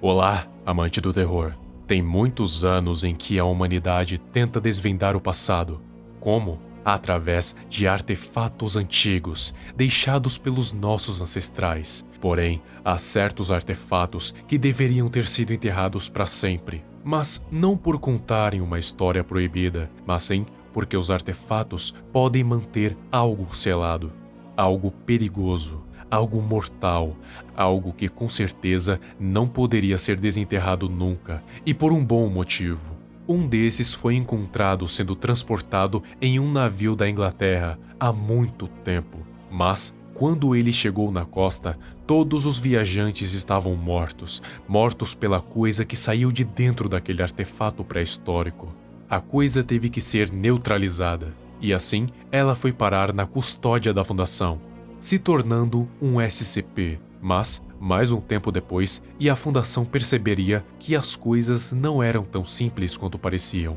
Olá, amante do terror. Tem muitos anos em que a humanidade tenta desvendar o passado. Como? Através de artefatos antigos, deixados pelos nossos ancestrais. Porém, há certos artefatos que deveriam ter sido enterrados para sempre. Mas não por contarem uma história proibida, mas sim porque os artefatos podem manter algo selado. Algo perigoso. Algo mortal, algo que com certeza não poderia ser desenterrado nunca, e por um bom motivo. Um desses foi encontrado sendo transportado em um navio da Inglaterra há muito tempo, mas quando ele chegou na costa, todos os viajantes estavam mortos, mortos pela coisa que saiu de dentro daquele artefato pré-histórico. A coisa teve que ser neutralizada, e assim ela foi parar na custódia da fundação, se tornando um SCP, mas, mais um tempo depois, e a fundação perceberia que as coisas não eram tão simples quanto pareciam.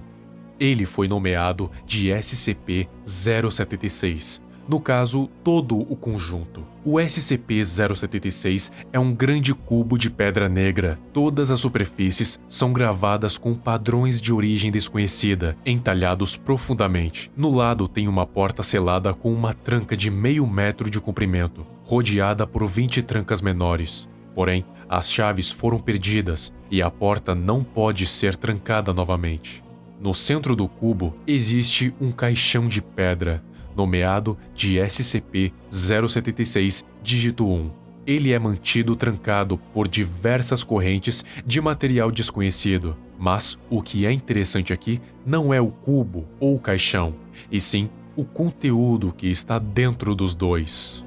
Ele foi nomeado de SCP-076, no caso, todo o conjunto. O SCP-076 é um grande cubo de pedra negra. Todas as superfícies são gravadas com padrões de origem desconhecida, entalhados profundamente. No lado tem uma porta selada com uma tranca de meio metro de comprimento, rodeada por 20 trancas menores. Porém, as chaves foram perdidas e a porta não pode ser trancada novamente. No centro do cubo existe um caixão de pedra, nomeado de SCP-076, dígito 1. Ele é mantido trancado por diversas correntes de material desconhecido, mas o que é interessante aqui não é o cubo ou o caixão, e sim o conteúdo que está dentro dos dois.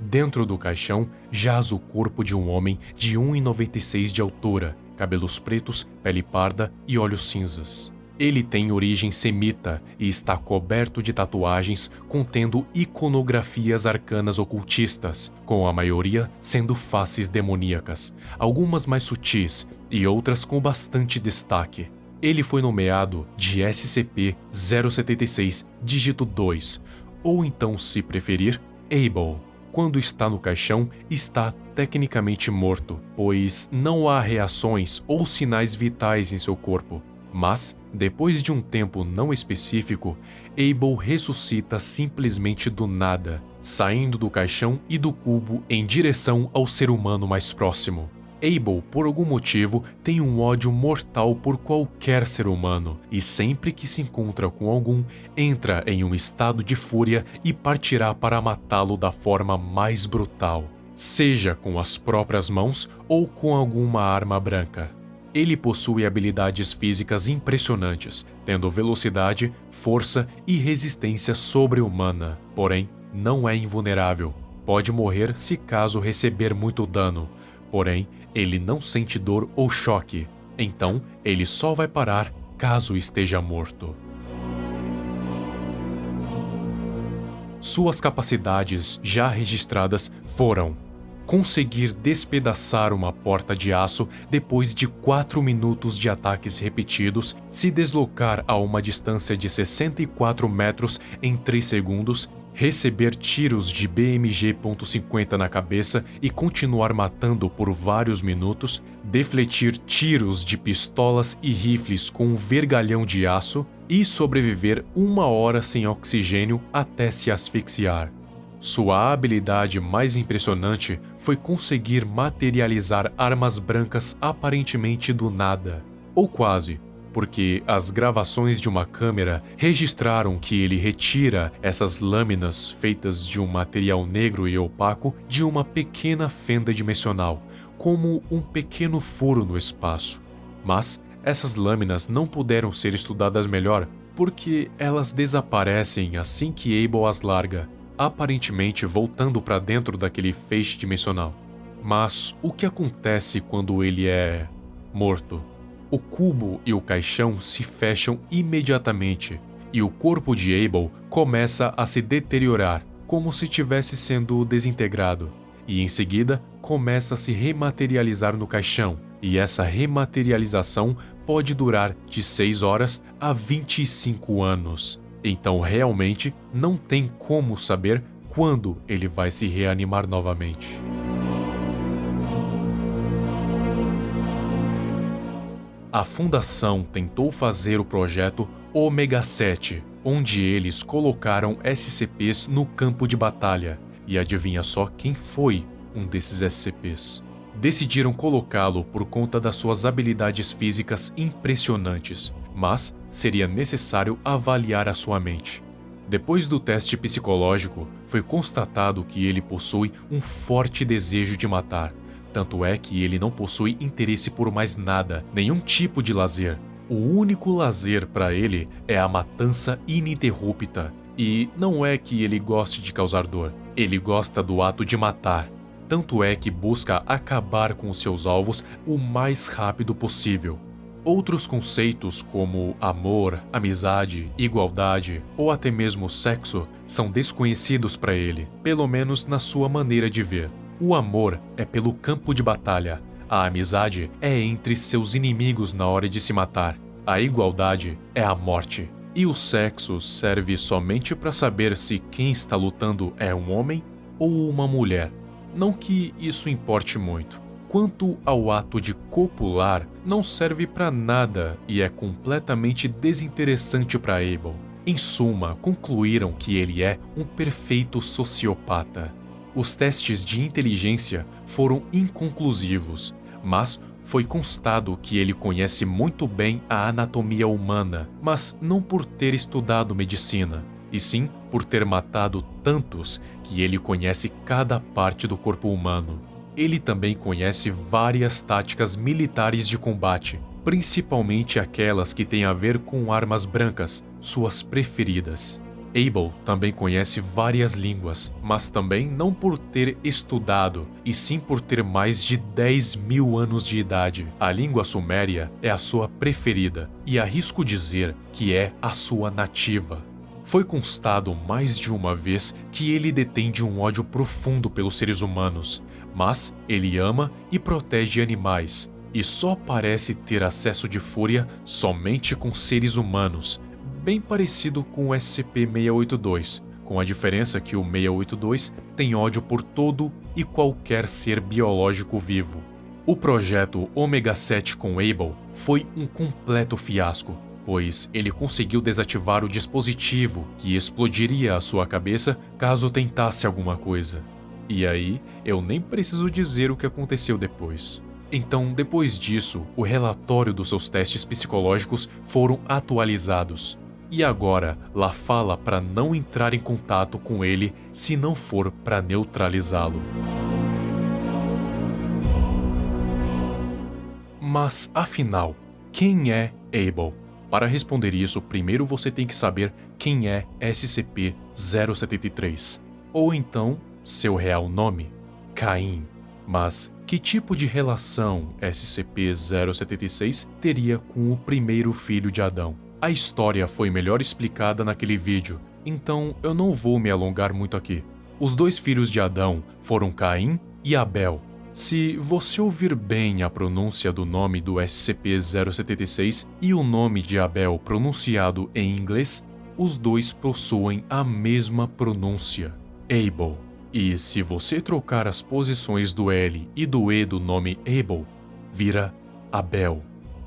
Dentro do caixão jaz o corpo de um homem de 1,96 de altura, cabelos pretos, pele parda e olhos cinzas. Ele tem origem semita e está coberto de tatuagens contendo iconografias arcanas ocultistas, com a maioria sendo faces demoníacas, algumas mais sutis e outras com bastante destaque. Ele foi nomeado de SCP-076, dígito 2, ou então, se preferir, Abel. Quando está no caixão, está tecnicamente morto, pois não há reações ou sinais vitais em seu corpo. Mas, depois de um tempo não específico, Abel ressuscita simplesmente do nada, saindo do caixão e do cubo em direção ao ser humano mais próximo. Abel, por algum motivo, tem um ódio mortal por qualquer ser humano, e sempre que se encontra com algum, entra em um estado de fúria e partirá para matá-lo da forma mais brutal, seja com as próprias mãos ou com alguma arma branca. Ele possui habilidades físicas impressionantes, tendo velocidade, força e resistência sobre-humana. Porém, não é invulnerável. Pode morrer se caso receber muito dano. Porém, ele não sente dor ou choque. Então, ele só vai parar caso esteja morto. Suas capacidades já registradas foram: conseguir despedaçar uma porta de aço depois de 4 minutos de ataques repetidos, se deslocar a uma distância de 64 metros em 3 segundos, receber tiros de BMG .50 na cabeça e continuar matando por vários minutos, defletir tiros de pistolas e rifles com um vergalhão de aço e sobreviver 1 hora sem oxigênio até se asfixiar. Sua habilidade mais impressionante foi conseguir materializar armas brancas aparentemente do nada, ou quase, porque as gravações de uma câmera registraram que ele retira essas lâminas feitas de um material negro e opaco de uma pequena fenda dimensional, como um pequeno furo no espaço. Mas essas lâminas não puderam ser estudadas melhor porque elas desaparecem assim que Abel as larga, aparentemente voltando para dentro daquele feixe dimensional. Mas o que acontece quando ele é morto? O cubo e o caixão se fecham imediatamente e o corpo de Abel começa a se deteriorar, como se estivesse sendo desintegrado, e em seguida começa a se rematerializar no caixão, e essa rematerialização pode durar de 6 horas a 25 anos. Então realmente não tem como saber quando ele vai se reanimar novamente. A Fundação tentou fazer o projeto Ômega 7, onde eles colocaram SCPs no campo de batalha. E adivinha só quem foi um desses SCPs? Decidiram colocá-lo por conta das suas habilidades físicas impressionantes, mas seria necessário avaliar a sua mente. Depois do teste psicológico, foi constatado que ele possui um forte desejo de matar. Tanto é que ele não possui interesse por mais nada, nenhum tipo de lazer. O único lazer para ele é a matança ininterrupta. E não é que ele goste de causar dor, ele gosta do ato de matar. Tanto é que busca acabar com os seus alvos o mais rápido possível. Outros conceitos como amor, amizade, igualdade ou até mesmo sexo são desconhecidos para ele, pelo menos na sua maneira de ver. O amor é pelo campo de batalha, a amizade é entre seus inimigos na hora de se matar, a igualdade é a morte. E o sexo serve somente para saber se quem está lutando é um homem ou uma mulher. Não que isso importe muito. Quanto ao ato de copular, não serve para nada e é completamente desinteressante para Abel. Em suma, concluíram que ele é um perfeito sociopata. Os testes de inteligência foram inconclusivos, mas foi constado que ele conhece muito bem a anatomia humana, mas não por ter estudado medicina, e sim por ter matado tantos que ele conhece cada parte do corpo humano. Ele também conhece várias táticas militares de combate, principalmente aquelas que têm a ver com armas brancas, suas preferidas. Abel também conhece várias línguas, mas também não por ter estudado, e sim por ter mais de 10.000 anos de idade. A língua suméria é a sua preferida, e arrisco dizer que é a sua nativa. Foi constado mais de uma vez que ele detém de um ódio profundo pelos seres humanos, mas ele ama e protege animais, e só parece ter acesso de fúria somente com seres humanos, bem parecido com o SCP-682, com a diferença que o 682 tem ódio por todo e qualquer ser biológico vivo. O projeto Ômega 7 com Abel foi um completo fiasco, pois ele conseguiu desativar o dispositivo que explodiria a sua cabeça caso tentasse alguma coisa. E aí, eu nem preciso dizer o que aconteceu depois. Então, depois disso, o relatório dos seus testes psicológicos foram atualizados. E agora, lá fala para não entrar em contato com ele se não for para neutralizá-lo. Mas, afinal, quem é Abel? Para responder isso, primeiro você tem que saber quem é SCP-073, ou então seu real nome, Caim. Mas que tipo de relação SCP-076 teria com o primeiro filho de Adão? A história foi melhor explicada naquele vídeo, então eu não vou me alongar muito aqui. Os dois filhos de Adão foram Caim e Abel. Se você ouvir bem a pronúncia do nome do SCP-076 e o nome de Abel pronunciado em inglês, os dois possuem a mesma pronúncia, Abel. E se você trocar as posições do L e do E do nome Abel, vira Abel.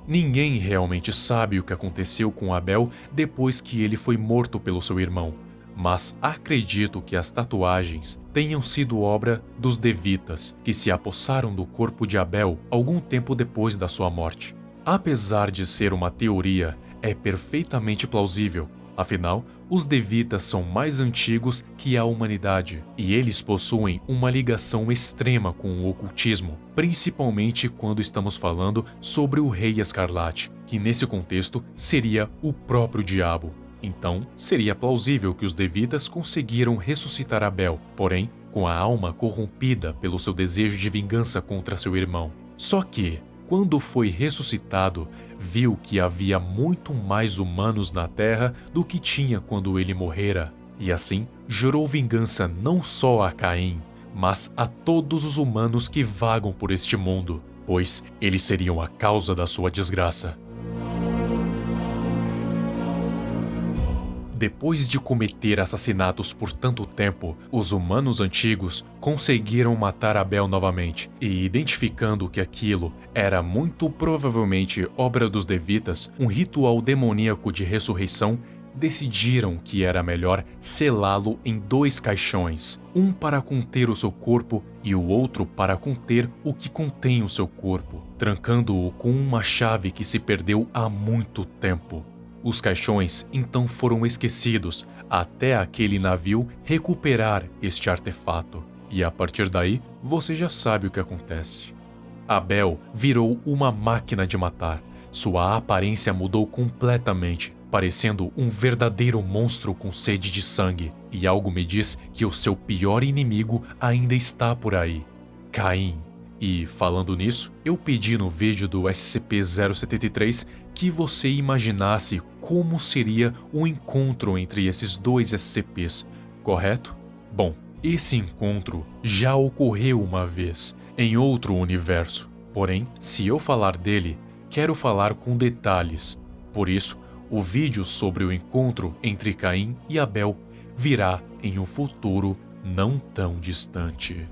Ninguém realmente sabe o que aconteceu com Abel depois que ele foi morto pelo seu irmão, mas acredito que as tatuagens tenham sido obra dos Devitas, que se apossaram do corpo de Abel algum tempo depois da sua morte. Apesar de ser uma teoria, é perfeitamente plausível. Afinal, os Devitas são mais antigos que a humanidade, e eles possuem uma ligação extrema com o ocultismo, principalmente quando estamos falando sobre o Rei Escarlate, que nesse contexto seria o próprio diabo. Então, seria plausível que os Devitas conseguiram ressuscitar Abel, porém, com a alma corrompida pelo seu desejo de vingança contra seu irmão. Só que, quando foi ressuscitado, viu que havia muito mais humanos na Terra do que tinha quando ele morrera, e assim jurou vingança não só a Caim, mas a todos os humanos que vagam por este mundo, pois eles seriam a causa da sua desgraça. Depois de cometer assassinatos por tanto tempo, os humanos antigos conseguiram matar Abel novamente, e identificando que aquilo era muito provavelmente obra dos Devitas, um ritual demoníaco de ressurreição, decidiram que era melhor selá-lo em 2 caixões, um para conter o seu corpo e o outro para conter o que contém o seu corpo, trancando-o com uma chave que se perdeu há muito tempo. Os caixões então foram esquecidos até aquele navio recuperar este artefato. E a partir daí, você já sabe o que acontece. Abel virou uma máquina de matar. Sua aparência mudou completamente, parecendo um verdadeiro monstro com sede de sangue. E algo me diz que o seu pior inimigo ainda está por aí: Caim. E, falando nisso, eu pedi no vídeo do SCP-073 que você imaginasse como seria o encontro entre esses 2 SCPs, correto? Bom, esse encontro já ocorreu uma vez, em outro universo. Porém, se eu falar dele, quero falar com detalhes. Por isso, o vídeo sobre o encontro entre Caim e Abel virá em um futuro não tão distante.